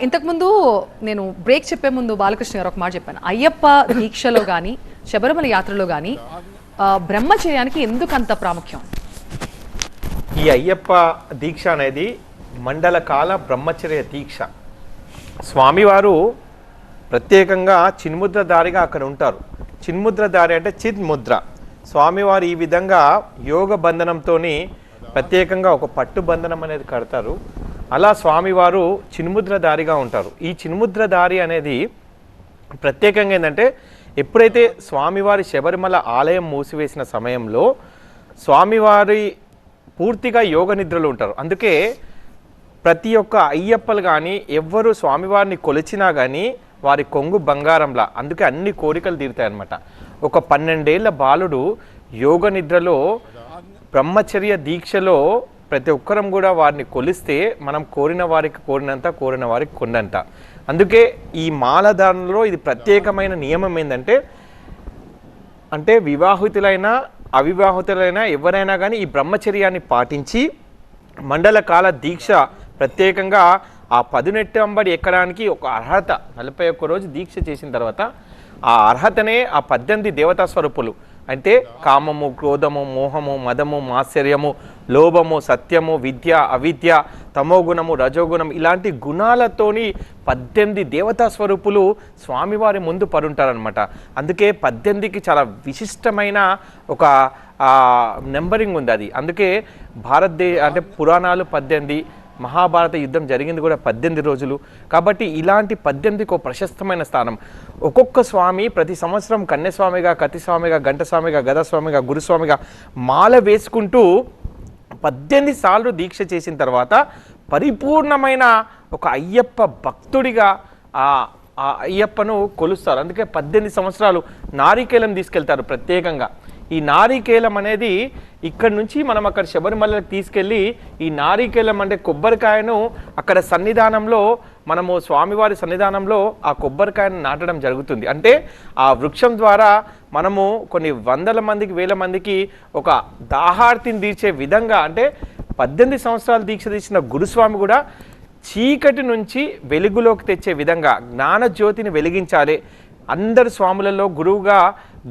ఇంతకుముందు నేను బ్రేక్ చెప్పే ముందు బాలకృష్ణ గారు ఒక మాట చెప్పాను. అయ్యప్ప దీక్షలో కానీ శబరిమల యాత్రలో కానీ బ్రహ్మచర్యానికి ఎందుకు అంత ప్రాముఖ్యం? ఈ అయ్యప్ప దీక్ష అనేది మండల కాల బ్రహ్మచర్య దీక్ష. స్వామివారు ప్రత్యేకంగా చిన్ముద్రధారిగా అక్కడ ఉంటారు. చిన్ముద్రధారి అంటే చిన్ముద్ర. స్వామివారు ఈ విధంగా యోగ బంధనంతో ప్రత్యేకంగా ఒక పట్టు బంధనం అనేది కడతారు. అలా స్వామివారు చిన్ముద్రధారిగా ఉంటారు. ఈ చిన్ముద్రధారి అనేది ప్రత్యేకంగా ఏంటంటే ఎప్పుడైతే స్వామివారి శబరిమల ఆలయం మూసివేసిన సమయంలో స్వామివారి పూర్తిగా యోగ నిద్రలో ఉంటారు. అందుకే ప్రతి ఒక్క అయ్యప్పలు కానీ ఎవ్వరు స్వామివారిని కొలిచినా కానీ వారి కొంగు బంగారంలా, అందుకే అన్ని కోరికలు తీరుతాయి అన్నమాట. ఒక 12 ఏళ్ల బాలుడు యోగ నిద్రలో బ్రహ్మచర్య దీక్షలో ప్రతి ఒక్కరం కూడా వారిని కొలిస్తే మనం కోరిన వారికి కోరినంత, కోరిన వారికి కొండంత. అందుకే ఈ మాలధారణలో ఇది ప్రత్యేకమైన నియమం ఏంటంటే వివాహితులైనా అవివాహితులైనా ఎవరైనా కానీ ఈ బ్రహ్మచర్యాన్ని పాటించి మండల కాల దీక్ష ప్రత్యేకంగా ఆ 10 అంబడి ఎక్కడానికి ఒక అర్హత 41 రోజు దీక్ష చేసిన తర్వాత ఆ అర్హతనే ఆ 18 దేవతా స్వరూపులు అంటే కామము, క్రోధము, మోహము, మదము, మాత్సర్యము, లోభము, సత్యము, విద్య, అవిద్య, తమోగుణము, రజోగుణం ఇలాంటి గుణాలతోని 18 దేవతా స్వరూపులు స్వామివారి ముందు పరుంటారనమాట. అందుకే 18కి చాలా విశిష్టమైన ఒక నెంబరింగ్ ఉంది. అది అందుకే అంటే పురాణాలు 18, మహాభారత యుద్ధం జరిగింది కూడా 18 రోజులు. కాబట్టి ఇలాంటి 18కి ఒక ప్రశస్తమైన స్థానం. ఒక్కొక్క స్వామి ప్రతి సంవత్సరం కన్యస్వామిగా, కతిస్వామిగా, గంటస్వామిగా, గదస్వామిగా, గురుస్వామిగా మాల వేసుకుంటూ 18 సార్లు దీక్ష చేసిన తర్వాత పరిపూర్ణమైన ఒక అయ్యప్ప భక్తుడిగా ఆ అయ్యప్పను కొలుస్తారు. అందుకే 18 సంవత్సరాలు నారికేలం తీసుకెళ్తారు ప్రత్యేకంగా. ఈ నారికేలం అనేది ఇక్కడ నుంచి మనం అక్కడ శబరిమలకు తీసుకెళ్ళి ఈ నారికేలం అంటే కొబ్బరికాయను అక్కడ సన్నిధానంలో మనము స్వామివారి సన్నిధానంలో ఆ కొబ్బరికాయను నాటడం జరుగుతుంది. అంటే ఆ వృక్షం ద్వారా మనము కొన్ని వందల మందికి, వేల మందికి ఒక దాహార్తిని తీర్చే విధంగా, అంటే 18 సంవత్సరాలు దీక్ష తీసిన గురుస్వామి కూడా చీకటి నుంచి వెలుగులోకి తెచ్చే విధంగా జ్ఞానజ్యోతిని వెలిగించాలి, అందరు స్వాములలో గురువుగా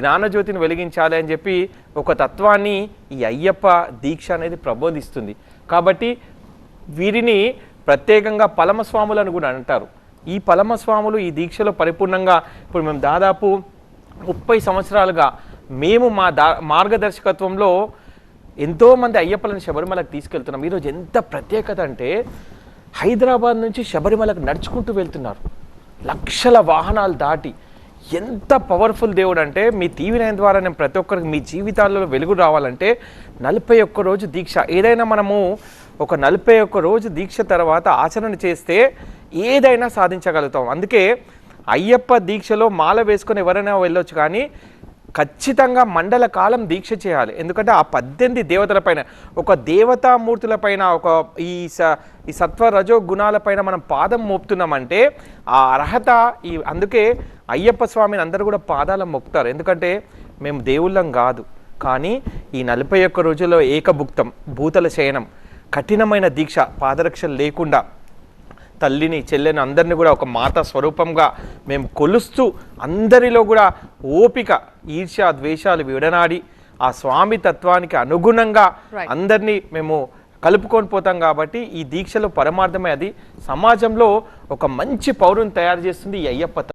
జ్ఞానజ్యోతిని వెలిగించాలి అని చెప్పి ఒక తత్వాన్ని ఈ అయ్యప్ప దీక్ష అనేది ప్రబోధిస్తుంది. కాబట్టి వీరిని ప్రత్యేకంగా పలమస్వాములను కూడా అంటారు. ఈ పలమస్వాములు ఈ దీక్షలో పరిపూర్ణంగా ఇప్పుడు మేము దాదాపు 30 సంవత్సరాలుగా మేము మా మార్గదర్శకత్వంలో ఎంతోమంది అయ్యప్పలను శబరిమలకు తీసుకెళ్తున్నాం. ఈరోజు ఎంత ప్రత్యేకత అంటే హైదరాబాద్ నుంచి శబరిమలకు నడుచుకుంటూ వెళ్తున్నారు, లక్షల వాహనాలు దాటి. ఎంత పవర్ఫుల్ దేవుడు అంటే మీ TV9 ద్వారా నేను ప్రతి ఒక్కరికి మీ జీవితాల్లో వెలుగు రావాలంటే 41 రోజు దీక్ష. ఏదైనా మనము ఒక 41 రోజు దీక్ష తర్వాత ఆచరణ చేస్తే ఏదైనా సాధించగలుగుతాం. అందుకే అయ్యప్ప దీక్షలో మాల వేసుకొని ఎవరైనా వెళ్ళొచ్చు, కానీ ఖచ్చితంగా మండల కాలం దీక్ష చేయాలి. ఎందుకంటే ఆ 18 దేవతలపైన, ఒక దేవతామూర్తులపైన, ఒక ఈ సత్వ రజో గుణాలపైన మనం పాదం మోపుతున్నామంటే ఆ అర్హత అందుకే అయ్యప్ప స్వామిని అందరూ కూడా పాదాలను మొక్కుతారు. ఎందుకంటే మేము దేవుళ్ళం కాదు, కానీ ఈ 41 రోజుల్లో ఏకభుక్తం, భూతల శయనం, కఠినమైన దీక్ష, పాదరక్షలు లేకుండా తల్లిని, చెల్లెని అందరినీ కూడా ఒక మాతా స్వరూపంగా మేము కొలుస్తూ అందరిలో కూడా ఓపిక, ఈర్ష్య, ద్వేషాలు విడనాడి ఆ స్వామి తత్వానికి అనుగుణంగా అందరినీ మేము కలుపుకొని పోతాం. కాబట్టి ఈ దీక్షలో పరమార్థమే అది సమాజంలో ఒక మంచి పౌరుని తయారు చేస్తుంది ఈ అయ్యప్ప.